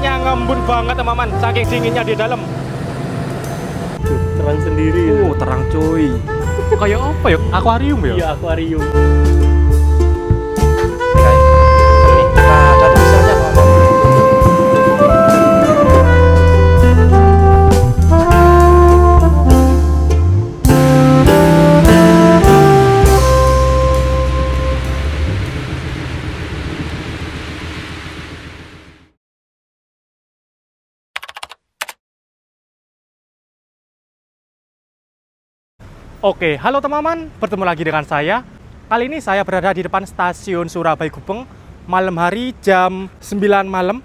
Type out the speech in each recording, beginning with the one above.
AC-nya ngembun banget teman-teman, saking dinginnya di dalam. Terang sendiri. Terang cuy. Kayak apa ya? Akuarium ya? Iya, akuarium. Oke, halo teman-teman, bertemu lagi dengan saya. Kali ini saya berada di depan stasiun Surabaya Gubeng, malam hari jam 9 malam.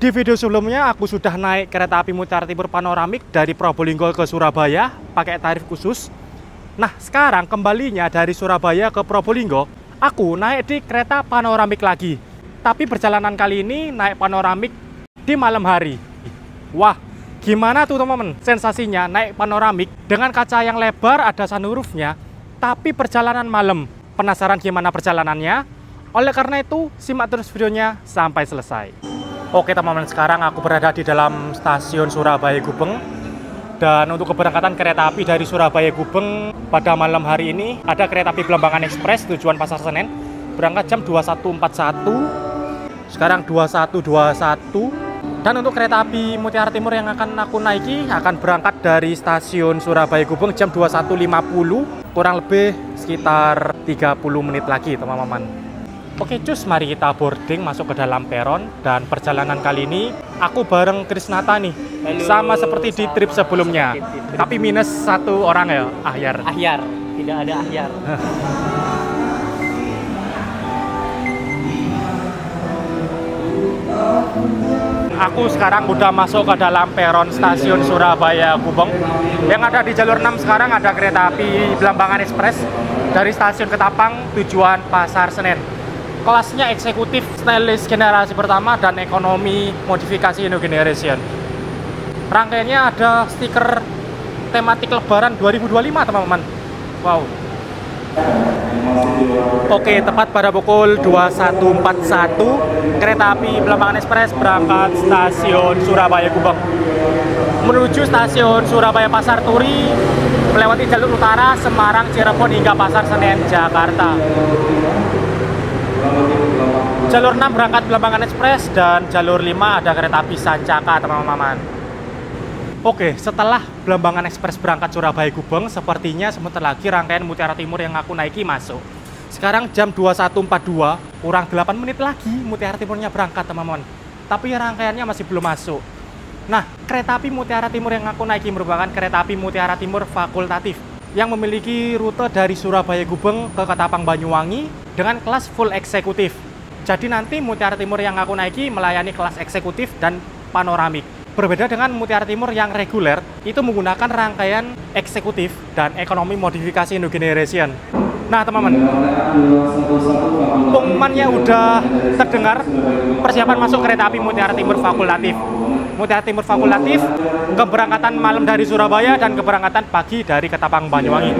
Di video sebelumnya aku sudah naik kereta api Mutiara Timur panoramik dari Probolinggo ke Surabaya pakai tarif khusus. Nah, sekarang kembalinya dari Surabaya ke Probolinggo, aku naik di kereta panoramik lagi. Tapi perjalanan kali ini naik panoramik di malam hari. Wah, gimana tuh teman-teman sensasinya naik panoramik dengan kaca yang lebar, ada sunroofnya, tapi perjalanan malam. Penasaran gimana perjalanannya? Oleh karena itu, simak terus videonya sampai selesai. Oke teman-teman, sekarang aku berada di dalam stasiun Surabaya Gubeng. Dan untuk keberangkatan kereta api dari Surabaya Gubeng pada malam hari ini, ada kereta api Belambangan Express tujuan Pasar Senen. Berangkat jam 21.41, sekarang 21.21. Dan untuk kereta api Mutiara Timur yang akan aku naiki akan berangkat dari stasiun Surabaya Gubeng jam 21.50, kurang lebih sekitar 30 menit lagi teman-teman. Oke cus, mari kita boarding masuk ke dalam peron. Dan perjalanan kali ini aku bareng Krisnata nih. Halo, sama seperti di trip sebelumnya, tapi minus satu orang ya, Ahyar. Ahyar, tidak ada Ahyar. Aku sekarang udah masuk ke dalam peron stasiun Surabaya Gubeng. Yang ada di jalur 6 sekarang ada kereta api Belambangan Express dari stasiun Ketapang tujuan Pasar Senen. Kelasnya eksekutif stainless generasi pertama dan ekonomi modifikasi New Generation. Rangkaiannya ada stiker tematik Lebaran 2025 teman-teman. Wow. Oke, tepat pada pukul 21.41, kereta api Belambangan Express berangkat stasiun Surabaya Gubeng menuju stasiun Surabaya Pasar Turi, melewati jalur utara Semarang, Cirebon hingga Pasar Senen, Jakarta. Jalur 6 berangkat Belambangan Express dan jalur 5 ada kereta api Sancaka teman-teman. Oke, setelah Belambangan Express berangkat Surabaya Gubeng, sepertinya sebentar lagi rangkaian Mutiara Timur yang aku naiki masuk. Sekarang jam 21.42, kurang 8 menit lagi Mutiara Timurnya berangkat teman-teman. Tapi rangkaiannya masih belum masuk. Nah, kereta api Mutiara Timur yang aku naiki merupakan kereta api Mutiara Timur fakultatif yang memiliki rute dari Surabaya Gubeng ke Ketapang Banyuwangi dengan kelas full eksekutif. Jadi nanti Mutiara Timur yang aku naiki melayani kelas eksekutif dan panoramik. Berbeda dengan Mutiara Timur yang reguler, itu menggunakan rangkaian eksekutif dan ekonomi modifikasi New Generation. Nah teman-teman, pengumumannya udah terdengar, persiapan masuk kereta api Mutiara Timur fakultatif. Mutiara Timur fakultatif, keberangkatan malam dari Surabaya dan keberangkatan pagi dari Ketapang Banyuwangi.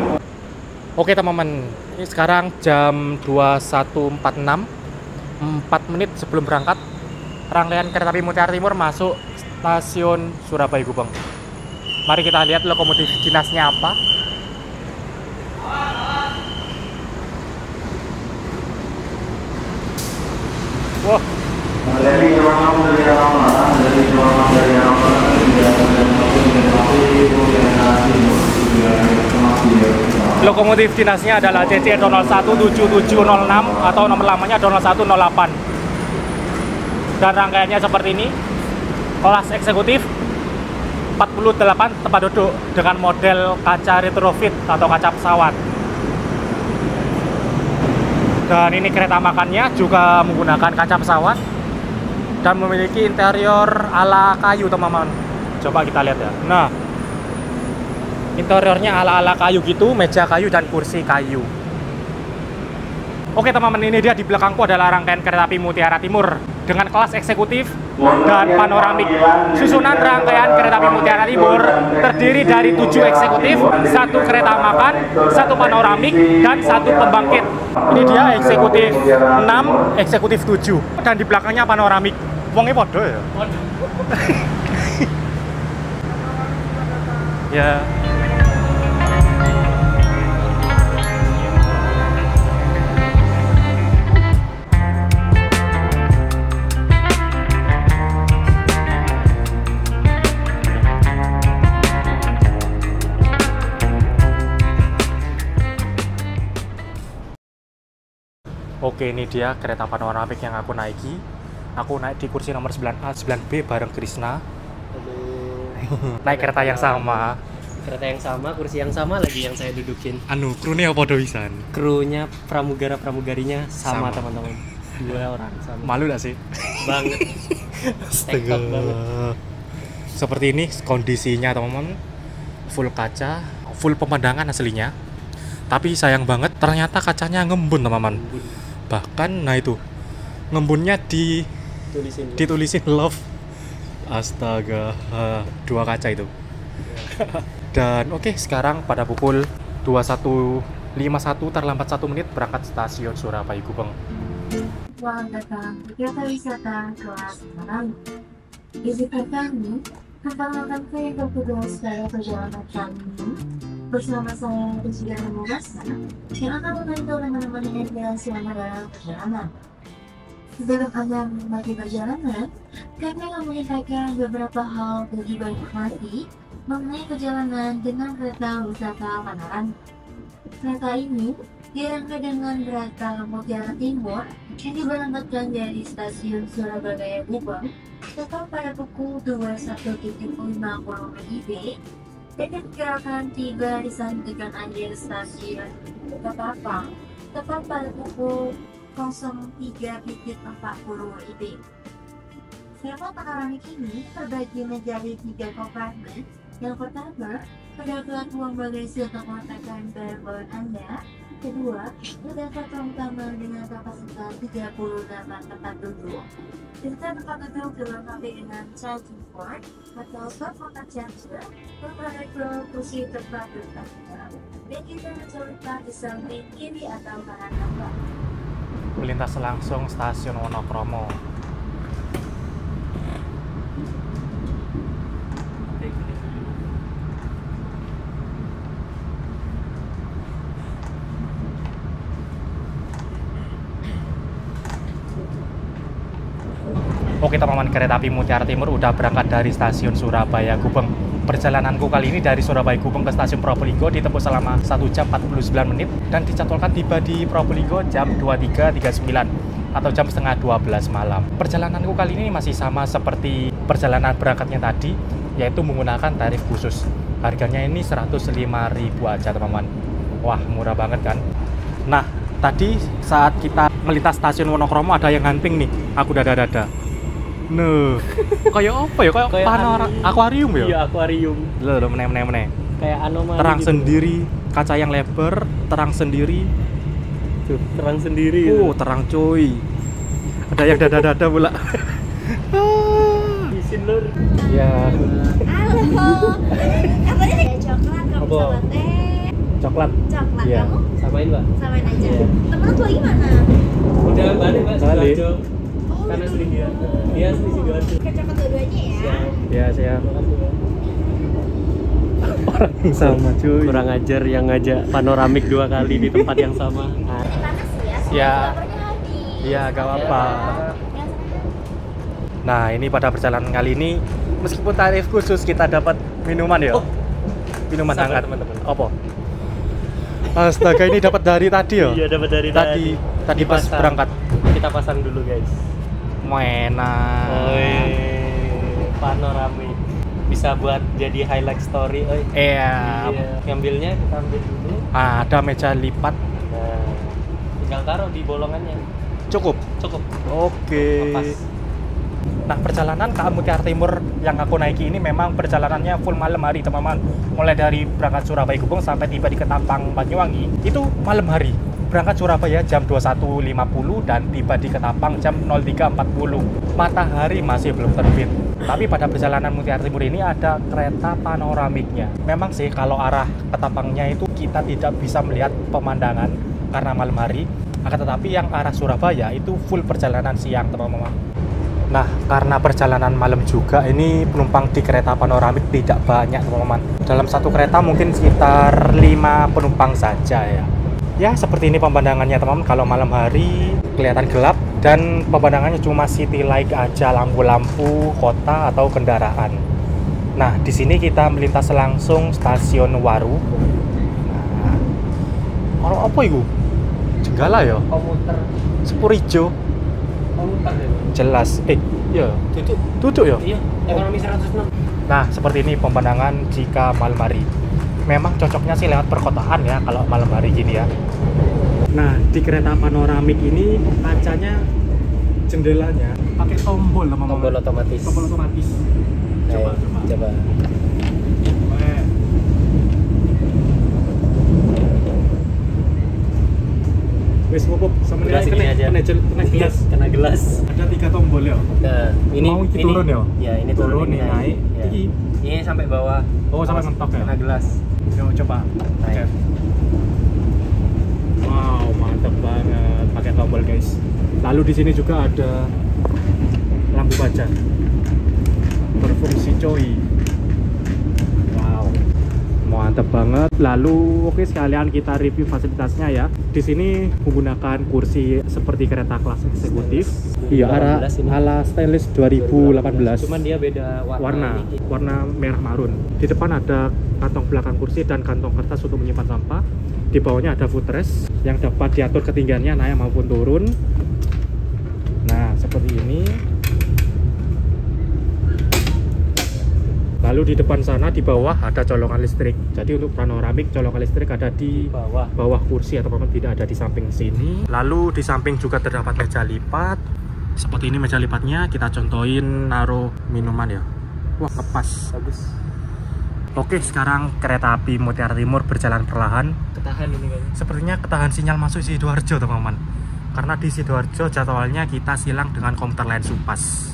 Oke teman-teman, ini sekarang jam 21.46, 4 menit sebelum berangkat, rangkaian kereta api Mutiara Timur masuk stasiun Surabaya Gubeng. Mari kita lihat lokomotif dinasnya apa. Wah. Lokomotif dinasnya adalah CC 017706 atau nomor lamanya 0108. Dan rangkaiannya seperti ini. Kelas eksekutif 48 tempat duduk dengan model kaca retrofit atau kaca pesawat. Dan ini kereta makannya juga menggunakan kaca pesawat dan memiliki interior ala kayu teman-teman. Coba kita lihat ya. Nah, interiornya ala kayu gitu, meja kayu dan kursi kayu. Oke teman-teman, ini dia di belakangku adalah rangkaian kereta api Mutiara Timur dengan kelas eksekutif dan panoramik. Susunan rangkaian kereta api Mutiara Timur terdiri dari 7 eksekutif, 1 kereta makan, 1 panoramik, dan 1 pembangkit. Ini dia eksekutif 6, eksekutif 7, dan di belakangnya panoramik. Wongnya podo ya? Waduh. Ya. Oke, ini dia kereta panoramik yang aku naiki. Aku naik di kursi nomor 9A, 9B bareng Krisna. Naik kereta yang sama. Kereta yang sama, kursi yang sama lagi yang saya dudukin. Krunya apa doisan? Krunya pramugarinya sama, Sama. teman-teman. 2 orang sama. Malu gak sih? Banget. Tektok banget. Seperti ini kondisinya teman-teman. Full kaca, full pemandangan aslinya. Tapi sayang banget ternyata kacanya ngembun teman-teman. Bahkan nah itu ngembunnya ditulisin love. Astaga, 2 kaca itu. Dan oke, sekarang pada pukul 21.51 terlambat 1 menit berangkat stasiun Surabaya Gubeng. Selamat datang di kereta wisata kelas menengah. Izinkan kami memperkenalkan ke petugas pada perjalanan kami bersama saya Rizky Mubasa yang akan membantu menemani Anda selama dalam perjalanan. Sebelum Anda menikmati perjalanan, kami akan menyampaikan beberapa hal bagi informasi mengenai perjalanan dengan kereta wisata Panaran. Kereta ini dirangkai dengan kereta Mutiara Timur yang diberangkatkan dari stasiun Surabaya Gubeng tepat pada pukul 21.05 WIB dan diperkirakan tiba di Santikan Anjir stasiun Ketapang tepat pada pukul 03.40 WIB. Kereta panoramik ini terbagi menjadi 3 kompartemen. Yang pertama, terdapat ruang bagasi untuk meletakkan barang-barang Anda. Kedua, terdapat ruang utama dengan kapasitas 38 tempat duduk. Serta tempat duduk dilengkapi dengan charging port atau slot kontak charger, memperoleh kursi tempat duduk dan juga mencoba di samping kiri atau kanan Anda. Melintas langsung stasiun Wonokromo. Oke teman-teman, kereta api Mutiara Timur udah berangkat dari stasiun Surabaya Gubeng. Perjalananku kali ini dari Surabaya Gubeng ke stasiun Probolinggo ditempuh selama 1 jam 49 menit dan dijadwalkan tiba di Probolinggo jam 23.39 atau jam setengah 12 malam. Perjalananku kali ini masih sama seperti perjalanan berangkatnya tadi, yaitu menggunakan tarif khusus. Harganya ini 105.000 aja teman-teman. Wah, murah banget kan? Nah, tadi saat kita melintas stasiun Wonokromo ada yang hunting nih. Aku dada-dada. Nah, kayak apa ya? Kayak akuarium ya? Iya, akuarium. Loh, meneh. Kayak anomali Terang gitu. sendiri, kaca yang lebar, terang sendiri. Tuh, terang sendiri. Terang cuy. Ada yang dada-dada pula. Isin lur. Ya, Halo, katanya ada coklat, kamu Apa? sama teh. coklat. Coklat, Iya. kamu Samain, Mbak. samain aja. Iya. Temen tuh gimana? Udah balik, Mbak. Balik. Sidoarjo. Oh, Karena asli dia. Dia asli Sidoarjo. ke coklat dua-duanya ya. Ya, siap. Terima kasih, Mbak. Orang yang sama cuy. Kurang ajar yang ngajak panoramik 2 kali di tempat yang sama. Panas ya, Ya. laparnya habis. Iya, gak apa-apa. Ya, Nah, ini pada perjalanan kali ini meskipun tarif khusus kita dapat minuman ya. Oh. Minuman Sabar, hangat. teman-teman. Apa? Astaga, ini dapat dari tadi ya? Iya, dapat dari Tadi pas Dipasang. berangkat. Kita pasang dulu, guys. Enak. Panoramik. Bisa buat jadi highlight story, oi. Iya. Ngambilnya kita ambil dulu. Ada meja lipat. Nah, tinggal taruh di bolongannya. Cukup. Cukup. Oke. Lepas. Nah, perjalanan ke Mutiara Timur yang aku naiki ini memang perjalanannya full malam hari, teman-teman. Mulai dari berangkat Surabaya Gubeng sampai tiba di Ketapang Banyuwangi, itu malam hari. Berangkat Surabaya jam 21.50 dan tiba di Ketapang jam 03.40. Matahari masih belum terbit. Tapi pada perjalanan Mutiara Timur ini ada kereta panoramiknya. Memang sih kalau arah Ketapangnya itu kita tidak bisa melihat pemandangan karena malam hari. Akan tetapi yang arah Surabaya itu full perjalanan siang, teman-teman. Nah, karena perjalanan malam juga, ini penumpang di kereta panoramik tidak banyak teman-teman. Dalam satu kereta mungkin sekitar 5 penumpang saja ya. Ya, seperti ini pemandangannya teman-teman. Kalau malam hari kelihatan gelap dan pemandangannya cuma city light aja, lampu-lampu kota atau kendaraan. Nah, di sini kita melintas langsung stasiun Waru. Nah, orang apa itu? Jenggala ya? Komuter. Sepurijo. Komuter ya. Jelas. Ya. Duduk ya? Iya, ekonomi 106. Nah, seperti ini pemandangan jika malam hari. Memang cocoknya sih lewat perkotaan ya kalau malam hari gini ya. Nah, di kereta panoramik ini kacanya, jendelanya pakai tombol teman-teman. Tombol otomatis. Tombol otomatis. Coba. Wes pupuk sama Gelas ini aja. Kena gelas. Kena gelas. Ada 3 tombol ya. Nah, ini mau ini turun ya? Ya, ini turun, ini naik. Ya. Ini sampai bawah. Oh, sampai mentok ya. Kena gelas. Yuk coba. Naik. Wow, mantap banget pakai tombol guys. Lalu di sini juga ada lampu baja berfungsi coy. Wow, mantap banget. Lalu oke, sekalian kita review fasilitasnya ya. Di sini menggunakan kursi seperti kereta kelas eksekutif. Iya, ala stainless 2018. Cuman dia beda warna merah marun. Di depan ada kantong belakang kursi dan kantong kertas untuk menyimpan sampah. Di bawahnya ada footrest yang dapat diatur ketinggiannya naik maupun turun. Nah, seperti ini. Lalu di depan sana di bawah ada colokan listrik. Jadi untuk panoramik colokan listrik ada di bawah kursi atau tidak ada di samping sini. Lalu di samping juga terdapat meja lipat. Seperti ini meja lipatnya, kita contohin naruh minuman ya. Wah, ngepas. Bagus. Oke, sekarang kereta api Mutiara Timur berjalan perlahan. Ketahan ini kayaknya. Sepertinya ketahan sinyal masuk Sidoarjo teman-teman. Karena di Sidoarjo jadwalnya kita silang dengan komuter lain Supas.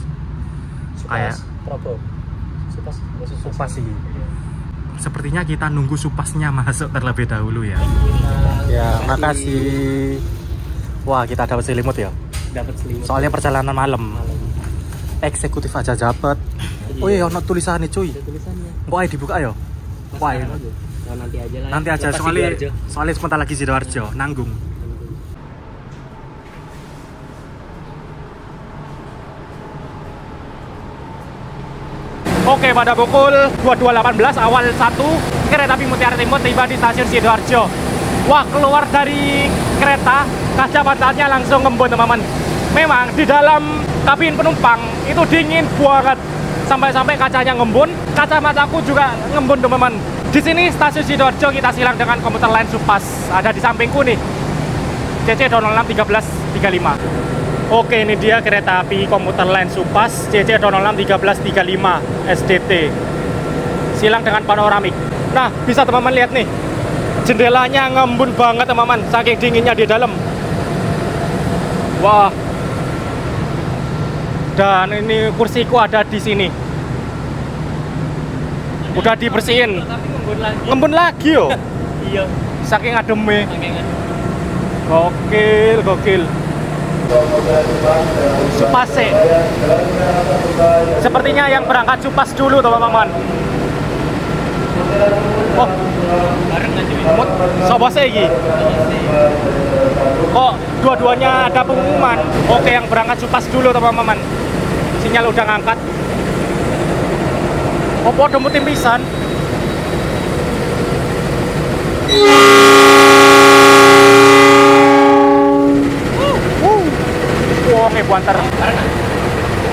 Kayak Probo. Supas sih. Sepertinya kita nunggu Supasnya masuk terlebih dahulu ya. Ya, makasih. Wah, kita dapat selimut ya. Dapat selimut. Soalnya perjalanan malam. Eksekutif aja dapat. Oh iya, ono tulisannya cuy. Ada tulisannya. Kok ayo dibuka ya? Wah, Oh, nanti aja lah. nanti aja soalnya sebentar lagi Sidoarjo nanggung. Oke, pada pukul 22.18 awal 1 kereta api Mutiara Timur tiba di stasiun Sidoarjo. Wah, keluar dari kereta kaca matanya langsung ngembun teman-teman. Memang di dalam kabin penumpang itu dingin banget. Sampai-sampai kacanya ngembun, kacamataku juga ngembun teman-teman. Di sini stasiun Sidoarjo kita silang dengan komuter lain Supas. Ada di sampingku nih. CC 206 1335. Oke, ini dia kereta api komuter lain Supas CC 206 1335 SDT. Silang dengan panoramik. Nah, bisa teman-teman lihat nih. Jendelanya ngembun banget teman-teman, saking dinginnya di dalam. Wah. Dan ini kursiku ada di sini. Udah dibersihin. Tapi ngembun lagi. Ngembun lagi yo. Iya. Saking ademe. Gokil. Supas sih. Sepertinya yang berangkat Supas dulu teman-teman. Oh, Bareng aja ini. sobo iki. Kok dua-duanya ada pengumuman? Oke, yang berangkat Supas dulu teman-teman. Sinyal udah ngangkat. Oh, podo mutim pisan. Wong e buanter.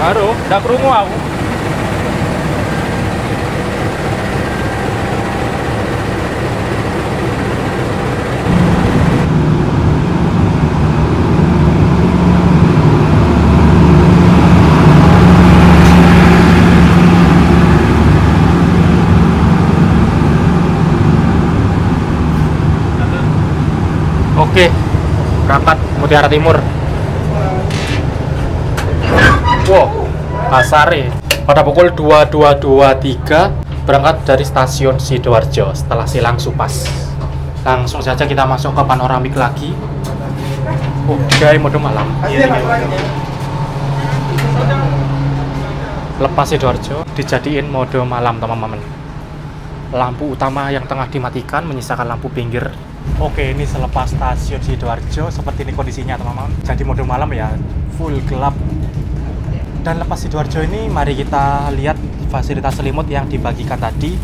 Haru, ndak krungu aku. Oke, berangkat Mutiara Timur. Wow, kasare. Pada pukul 22.23 berangkat dari stasiun Sidoarjo setelah silang Supas. Langsung saja kita masuk ke panoramik lagi. Oh, gaya mode malam. Lepas Sidoarjo dijadiin mode malam teman-teman. Lampu utama yang tengah dimatikan, menyisakan lampu pinggir. Oke, ini selepas stasiun Sidoarjo seperti ini kondisinya teman-teman. Jadi mode malam ya, full gelap. Dan lepas Sidoarjo ini mari kita lihat fasilitas selimut yang dibagikan tadi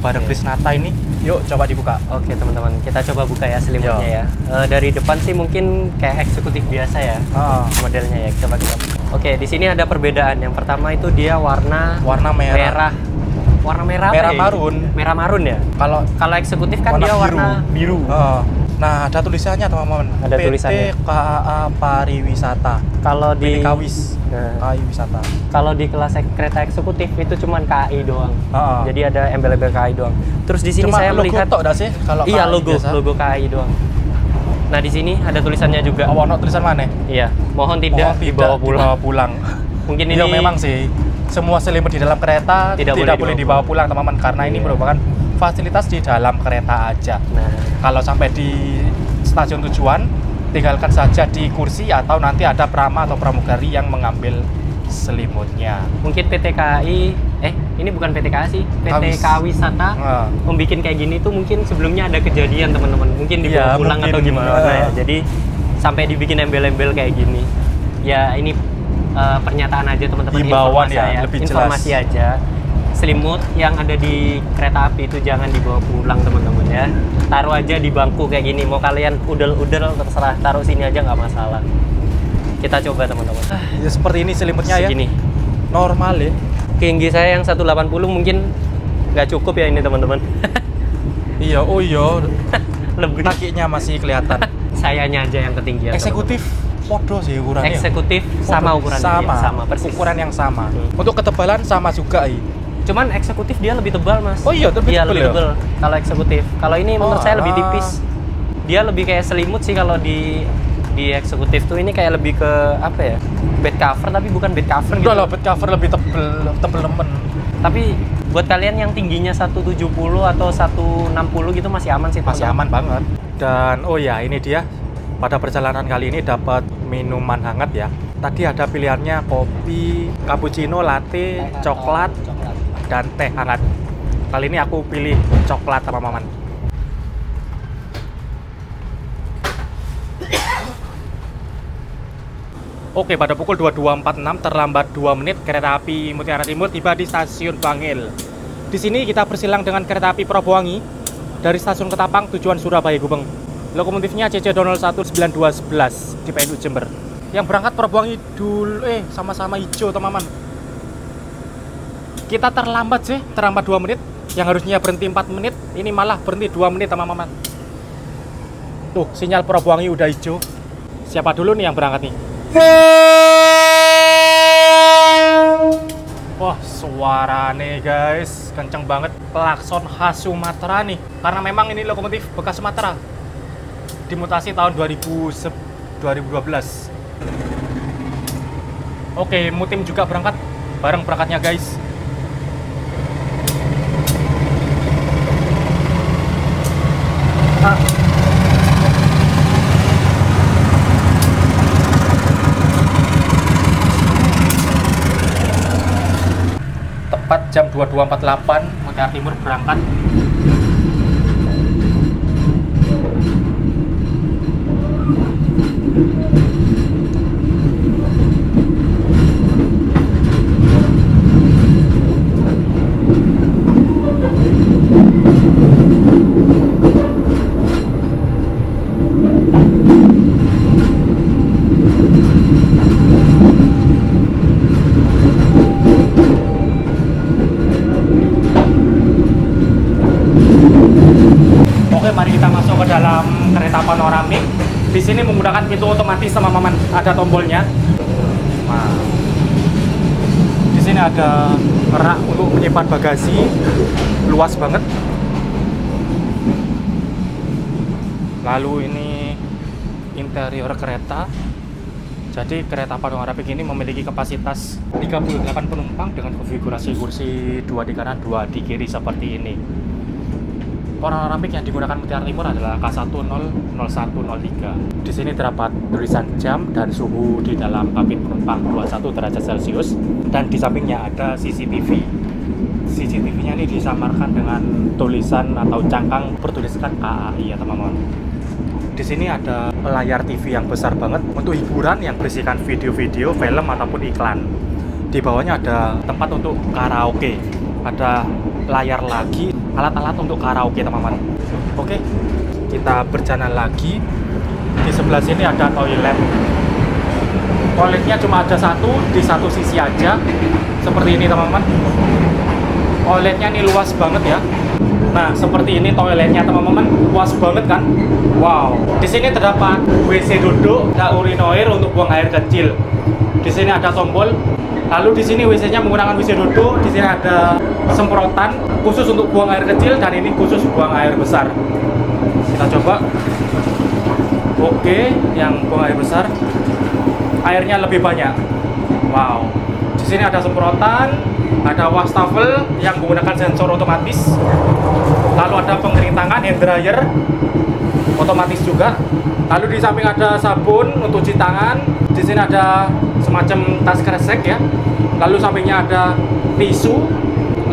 bareng Krisnata ini. Yuk coba dibuka. Oke teman-teman, kita coba buka ya selimutnya ya. Dari depan sih mungkin kayak eksekutif biasa ya modelnya ya. Coba kita. Oke, di sini ada perbedaan. Yang pertama itu dia warna merah. Warna merah Merah apa ya? marun. Merah marun ya. Kalau eksekutif kan dia warna biru. Nah, ada tulisannya teman-teman. Ada PT tulisannya. KAA Pariwisata. Kalau di Kawis. KAI Wisata. Kalau di kelas kereta eksekutif itu cuman KAI doang. Jadi ada embel-embel KAI doang. Terus di sini Cuma saya melihat logo tok dah sih kalau iya KAI logo biasa. logo KAI doang. Nah, di sini ada tulisannya juga. Ono tulisan mana? Iya, mohon tidak dibawa pulang. Mungkin ini Iya memang sih. Semua selimut di dalam kereta tidak boleh dibawa pulang teman-teman karena ini merupakan fasilitas di dalam kereta aja. Nah, kalau sampai di stasiun tujuan tinggalkan saja di kursi atau nanti ada prama atau pramugari yang mengambil selimutnya. mungkin PT KAI ini bukan PT KAI sih, PT Kawisata membikin kayak gini tuh mungkin sebelumnya ada kejadian teman-teman. Mungkin dibawa pulang mungkin, atau gimana ya. Jadi sampai dibikin embel-embel kayak gini. Ya ini pernyataan aja teman-teman, Himbauan informasi ya, lebih informasi jelas. aja. Selimut yang ada di kereta api itu jangan dibawa pulang teman-teman ya. Taruh aja di bangku kayak gini. Mau kalian udel-udel terserah, taruh sini aja nggak masalah. Kita coba teman-teman. Ya seperti ini selimutnya Segini. ya. Normal ya. Tinggi saya yang 180 mungkin nggak cukup ya ini teman-teman. Iya, oh iya. Lebih. Kakinya masih kelihatan. Sayanya aja yang ketinggian. Eksekutif podo sih ukurannya. Eksekutif sama ukurannya. Sama, Ya, sama persis. ukuran yang sama. Hmm. Untuk ketebalan sama juga. Cuman eksekutif dia lebih tebal mas. Oh iya, lebih tebal ya? tebal. Kalau eksekutif. Kalau ini menurut saya lebih alah. tipis. Dia lebih kayak selimut sih kalau di eksekutif tuh. Ini kayak lebih ke apa ya? Bed cover tapi bukan bed cover gitu. Udah lah, bed cover lebih tebel nemen. Tapi buat kalian yang tingginya 170 atau 160 gitu masih aman sih. Masih teman-teman. aman banget. Dan oh ya, ini dia. Pada perjalanan kali ini dapat minuman hangat ya. Tadi ada pilihannya kopi, cappuccino, latte, coklat, dan teh hangat. Kali ini aku pilih coklat teman-teman. Oke, pada pukul 22.46 terlambat 2 menit kereta api Mutiara Timur tiba di stasiun Bangil. Di sini kita bersilang dengan kereta api Probowongi dari stasiun Ketapang tujuan Surabaya Gubeng. Lokomotifnya CC0019211 di PNU Jember. Yang berangkat Probowongi dulu sama-sama hijau teman-teman. Kita terlambat 2 menit. Yang harusnya berhenti 4 menit, ini malah berhenti 2 menit teman-teman. Tuh, sinyal Probowongi udah hijau. Siapa dulu nih yang berangkat nih? Wah, suaranya guys, kenceng banget. Klakson khas Sumatera nih. Karena memang ini lokomotif bekas Sumatera. Dimutasi tahun 2012. Oke, Mutim juga berangkat. Bareng berangkatnya guys. Tepat jam 22.48 Mutiara Timur berangkat. Oke, mari kita masuk ke dalam kereta panoramik. Di sini menggunakan pintu otomatis teman-teman, ada tombolnya. Nah, di sini ada rak untuk menyimpan bagasi, luas banget. Lalu ini interior kereta. Jadi kereta panoramik ini memiliki kapasitas 38 penumpang dengan konfigurasi kursi 2 di kanan, 2 di kiri seperti ini. panoramik yang digunakan Mutiara Timur adalah K100103. Di sini terdapat tulisan jam dan suhu di dalam kabin penumpang 21 derajat Celcius, dan di sampingnya ada CCTV. CCTV-nya ini disamarkan dengan tulisan atau cangkang bertuliskan KAI ya teman-teman. Di sini ada layar TV yang besar banget untuk hiburan yang berisikan video-video, film ataupun iklan. Di bawahnya ada tempat untuk karaoke, ada layar lagi, alat-alat untuk karaoke teman-teman. Oke, kita berjalan lagi. Di sebelah sini ada toilet. Toiletnya cuma ada satu, di satu sisi aja, seperti ini teman-teman. Toiletnya ini luas banget ya. Nah, seperti ini toiletnya teman-teman, luas banget kan? Wow. Di sini terdapat WC duduk dan urinoir untuk buang air kecil. Di sini ada tombol. Lalu di sini WC-nya menggunakan WC duduk. Di sini ada semprotan khusus untuk buang air kecil, dan ini khusus buang air besar. Kita coba. Oke, yang buang air besar airnya lebih banyak. Wow. Di sini ada semprotan, ada wastafel yang menggunakan sensor otomatis. Lalu ada pengering tangan, hand dryer otomatis juga. Lalu di samping ada sabun untuk cuci tangan. Di sini ada semacam tas kresek ya. Lalu sampingnya ada tisu.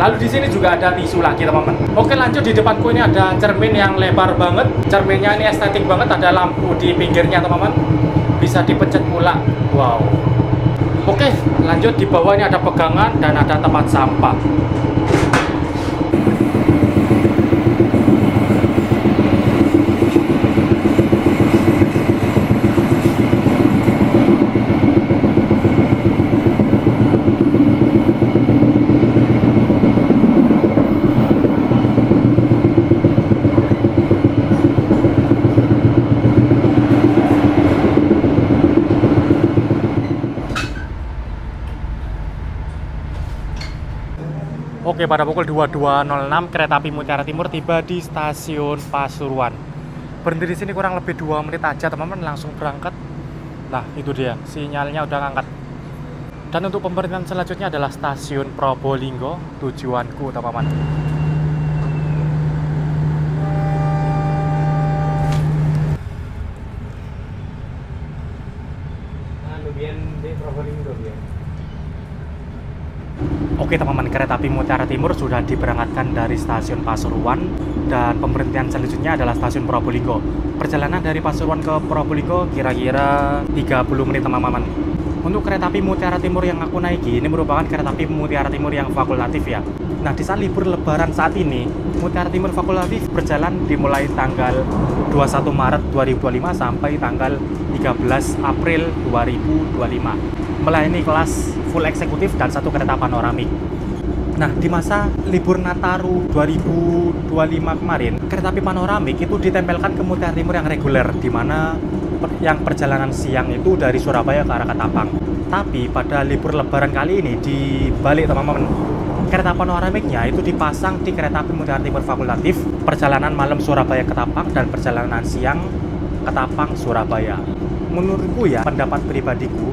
Lalu di sini juga ada tisu lagi teman-teman. Oke, lanjut. Di depanku ini ada cermin yang lebar banget. Cerminnya ini estetik banget. Ada lampu di pinggirnya teman-teman. Bisa dipencet pula. Wow. Oke, lanjut. Di bawah ini ada pegangan dan ada tempat sampah. Oke, pada pukul 22.06 kereta api Mutiara Timur tiba di stasiun Pasuruan. Berhenti di sini kurang lebih 2 menit aja teman-teman, langsung berangkat. Nah, itu dia, sinyalnya udah ngangkat. Dan untuk pemberhentian selanjutnya adalah stasiun Probolinggo, tujuanku teman-teman. Oke teman-teman, kereta api Mutiara Timur sudah diberangkatkan dari stasiun Pasuruan, dan pemberhentian selanjutnya adalah stasiun Probolinggo. Perjalanan dari Pasuruan ke Probolinggo kira-kira 30 menit teman-teman. Untuk kereta api Mutiara Timur yang aku naiki, ini merupakan kereta api Mutiara Timur yang fakultatif ya. Nah, di saat libur lebaran saat ini, Mutiara Timur fakultatif berjalan dimulai tanggal 21 Maret 2025 sampai tanggal 13 April 2025. Melayani kelas full eksekutif dan satu kereta panoramik. Nah, di masa libur Nataru 2025 kemarin, kereta api panoramik itu ditempelkan ke Mutiara Timur yang reguler, di mana yang perjalanan siang itu dari Surabaya ke arah Ketapang. Tapi pada libur lebaran kali ini dibalik teman-teman. Kereta panoramiknya itu dipasang di kereta api Mutiara Timur fakultatif, perjalanan malam Surabaya Ketapang dan perjalanan siang Ketapang Surabaya. Menurutku ya, pendapat pribadiku,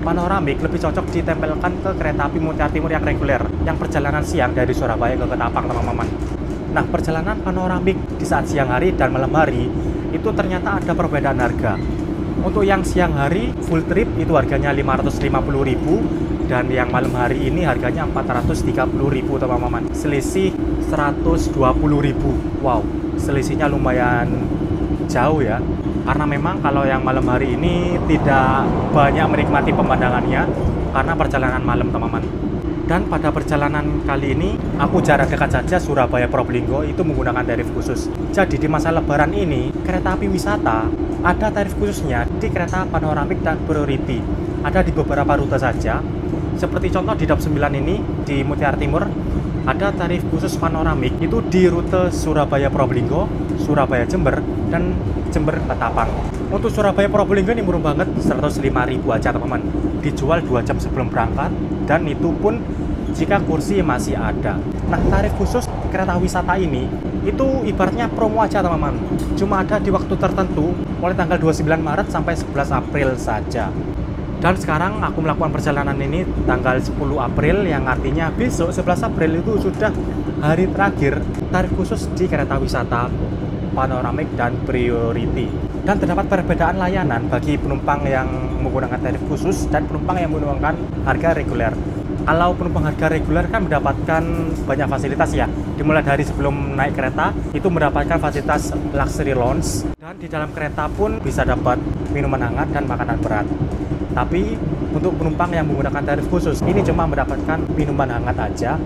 panoramik lebih cocok ditempelkan ke kereta api Mutiara Timur yang reguler, yang perjalanan siang dari Surabaya ke Ketapang teman-teman. Nah, perjalanan panoramik di saat siang hari dan malam hari itu ternyata ada perbedaan harga. Untuk yang siang hari full trip itu harganya 550.000, dan yang malam hari ini harganya 430.000 teman-teman. Selisih 120.000. Wow, selisihnya lumayan jauh ya. Karena memang kalau yang malam hari ini tidak banyak menikmati pemandangannya karena perjalanan malam teman-teman. Dan pada perjalanan kali ini aku jarak dekat saja Surabaya Probolinggo itu menggunakan tarif khusus. Jadi di masa lebaran ini kereta api wisata ada tarif khususnya di kereta panoramik dan priority. Ada di beberapa rute saja. Seperti contoh di DAP 9 ini di Mutiara Timur ada tarif khusus panoramik itu di rute Surabaya Probolinggo, Surabaya Jember, dan Jember Ketapang. Untuk Surabaya Probolinggo ini murah banget, 105.000 aja teman-teman. Dijual 2 jam sebelum berangkat, dan itu pun jika kursi masih ada. Nah, tarif khusus kereta wisata ini itu ibaratnya promo aja teman-teman. Cuma ada di waktu tertentu mulai tanggal 29 Maret sampai 11 April saja. Dan sekarang aku melakukan perjalanan ini tanggal 10 April, yang artinya besok 11 April itu sudah hari terakhir tarif khusus di kereta wisata panoramik dan priority. Dan terdapat perbedaan layanan bagi penumpang yang menggunakan tarif khusus dan penumpang yang menggunakan harga reguler. Kalau penumpang harga reguler kan mendapatkan banyak fasilitas ya. Dimulai dari sebelum naik kereta itu mendapatkan fasilitas luxury lounge, dan di dalam kereta pun bisa dapat minuman hangat dan makanan berat. Tapi untuk penumpang yang menggunakan tarif khusus ini cuma mendapatkan minuman hangat aja.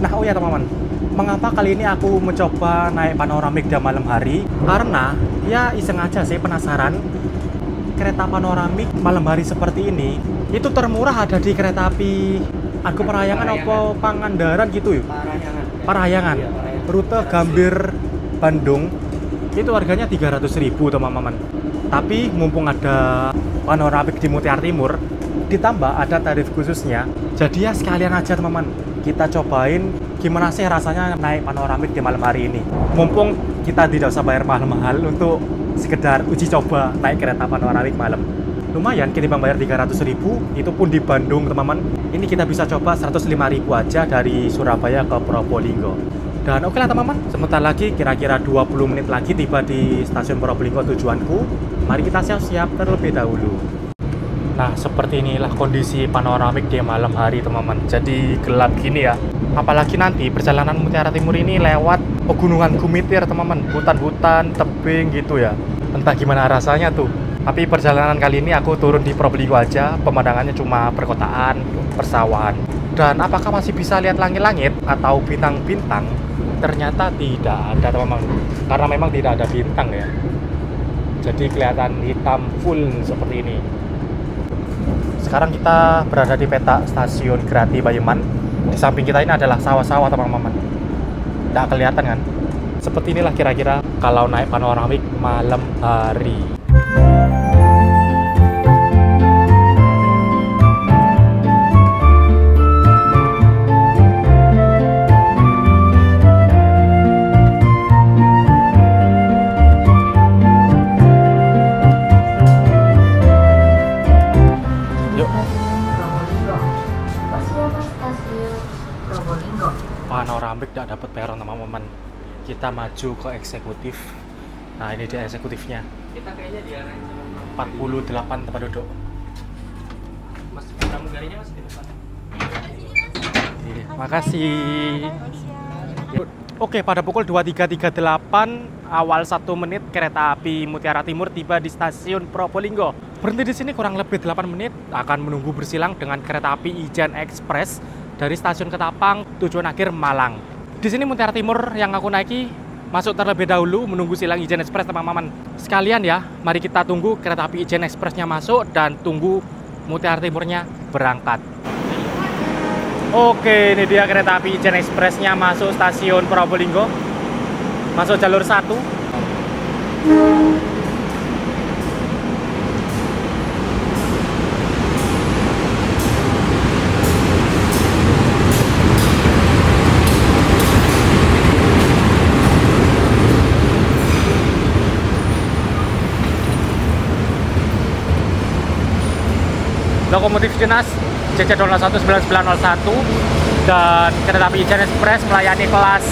Nah, oh ya teman-teman, mengapa kali ini aku mencoba naik panoramik di malam hari? Karena ya iseng aja sih, penasaran. Kereta panoramik malam hari seperti ini itu termurah ada di kereta api Argo Parahyangan apa Pangandaran gitu ya? Parahyangan. Iya, Parahyangan. Rute Gambir Bandung itu harganya 300.000 teman-teman. Tapi mumpung ada panoramik di Mutiara Timur ditambah ada tarif khususnya, jadi ya sekalian aja teman-teman, kita cobain gimana sih rasanya naik panoramik di malam hari ini. Mumpung kita tidak usah bayar mahal-mahal untuk sekedar uji coba naik kereta panoramik malam. Lumayan, ketimbang bayar 300.000, itu pun di Bandung teman-teman. Ini kita bisa coba 105.000 aja dari Surabaya ke Probolinggo. Dan oke lah teman-teman, sebentar lagi kira-kira 20 menit lagi tiba di stasiun Probolinggo tujuanku. Mari kita siap-siap terlebih dahulu. Nah, seperti inilah kondisi panoramik di malam hari teman-teman. Jadi gelap gini ya. Apalagi nanti perjalanan Mutiara Timur ini lewat pegunungan Gumitir teman-teman, hutan-hutan, tebing gitu ya. Entah gimana rasanya tuh. Tapi perjalanan kali ini aku turun di Probolinggo aja, pemandangannya cuma perkotaan, persawahan. Dan apakah masih bisa lihat langit-langit atau bintang-bintang? Ternyata tidak ada teman-teman, karena memang tidak ada bintang ya. Jadi kelihatan hitam full seperti ini. Sekarang kita berada di peta stasiun Grati Bayuman. Di samping kita ini adalah sawah-sawah teman-teman. Tidak kelihatan kan? Seperti inilah kira-kira kalau naik panoramik malam hari. Panoramik tidak dapat peron teman-teman. Kita maju ke eksekutif. Nah, ini dia eksekutifnya. Kita kayaknya di arah 48 tempat duduk. Mas pramugarinya masih di depan. Iya, makasih. Oke, pada pukul 23.38 awal 1 menit kereta api Mutiara Timur tiba di stasiun Probolinggo. Berhenti di sini kurang lebih 8 menit, akan menunggu bersilang dengan kereta api Ijen Express dari stasiun Ketapang tujuan akhir Malang. Di sini Mutiara Timur yang aku naiki masuk terlebih dahulu menunggu silang Ijen Express teman-teman. Sekalian ya, mari kita tunggu kereta api Ijen Expressnya masuk dan tunggu Mutiara Timurnya berangkat. Oke, ini dia kereta api Ijen Expressnya masuk stasiun Probolinggo. Masuk jalur 1. Lokomotif dinas CC2019901 dan kereta api Ijen Express melayani kelas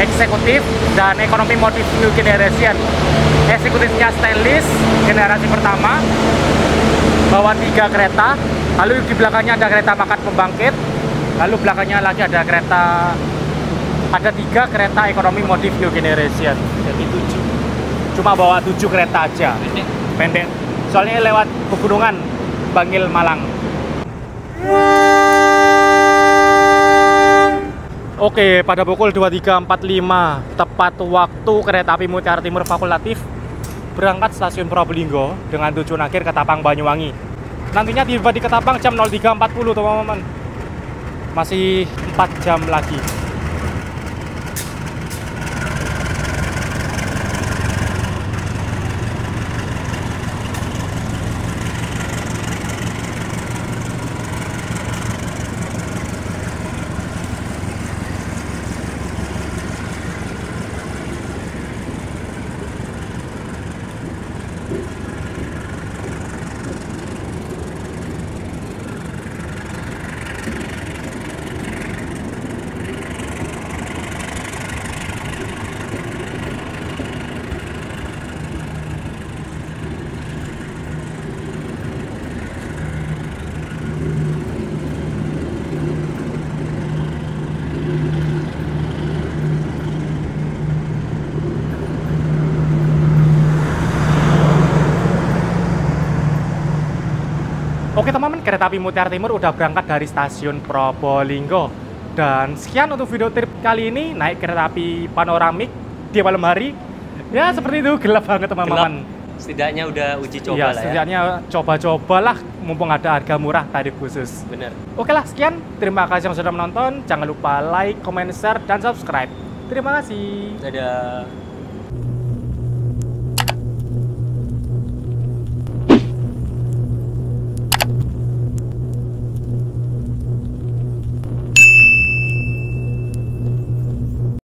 eksekutif dan ekonomi modif new generation. Eksekutifnya stainless generasi pertama, bawa 3 kereta, lalu di belakangnya ada kereta makan pembangkit, lalu belakangnya lagi ada 3 kereta ekonomi modif new generation. Jadi 7, cuma bawa 7 kereta aja, pendek, soalnya lewat pegunungan Bangil Malang. Oke, pada pukul 23.45 tepat waktu kereta api Mutiara Timur fakultatif berangkat stasiun Probolinggo dengan tujuan akhir Ketapang Banyuwangi. Nantinya tiba di Ketapang jam 03.40 teman-teman. Masih 4 jam lagi. Oke teman-teman, kereta api Mutiara Timur udah berangkat dari stasiun Probolinggo. Dan sekian untuk video trip kali ini, naik kereta api panoramik di malam hari. Ya seperti itu, gelap banget teman-teman. Setidaknya udah uji coba Iya, lah ya. setidaknya coba-cobalah mumpung ada harga murah tarif khusus. Bener. Oke lah, sekian. Terima kasih yang sudah menonton. Jangan lupa like, comment, share, dan subscribe. Terima kasih. Dadah.